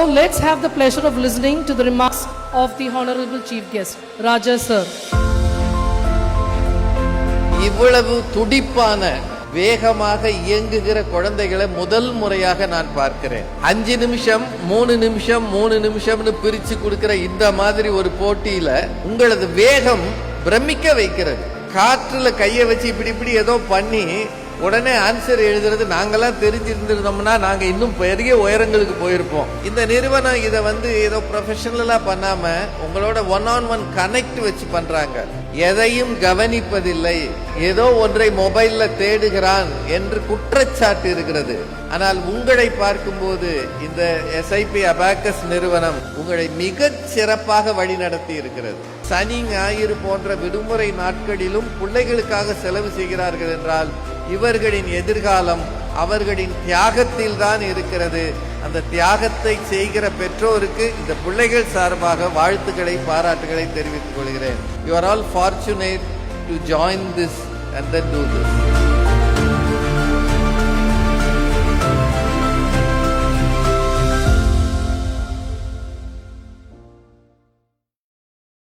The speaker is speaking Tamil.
So let's have the pleasure of listening to the remarks of the Honorable Chief Guest, Raja Sir. இவ்வளவு துடிப்பான வேகமாக இயங்குகிற குழந்தைகளை முதல் முறையாக நான் பார்க்கிறேன். 5 நிமிஷம் 3 நிமிஷம் 3 நிமிஷம்னு பிரிச்சு கொடுக்கிற இந்த மாதிரி ஒரு போட்டியில உங்களது வேகம் பிரமிக்க வைக்கிறது. காற்றுல கையை வச்சு இப்படி ஏதோ பண்ணி உடனே ஆன்சர் எழுதுறது நாங்கெல்லாம் தெரிஞ்சிருந்திருந்தோம்னா நாங்க இன்னும் பெரிய உயரங்களுக்கு போயிருப்போம். இந்த நிறுவனம் இதை ஏதோ ப்ரொஃபஷனலா பண்ணாம உங்களோட ஒன் கனெக்ட் வச்சு பண்றாங்க. எதையும் கவனிப்பதில்லை, ஏதோ ஒன்றை மொபைல்ல தேடுகிறான் என்று குற்றச்சாட்டு இருக்கிறது. ஆனால் உங்களை பார்க்கும்போது இந்த SIP அபாக்கஸ் நிறுவனம் உங்களை மிக சிறப்பாக வழிநடத்தி இருக்கிறது. சனி ஞாயிறு போன்ற விடுமுறை நாட்களிலும் பிள்ளைகளுக்காக செலவு செய்கிறார்கள் என்றால் இவர்களின் எதிர்காலம் அவர்களின் தியாகத்தில் தான் இருக்கிறது. அந்த தியாகத்தை செய்கிற பெற்றோருக்கு இந்த பிள்ளைகள் சார்பாக வாழ்த்துக்களை பாராட்டுகளை தெரிவித்துக் கொள்கிறேன். You are all fortunate to join this and then do this.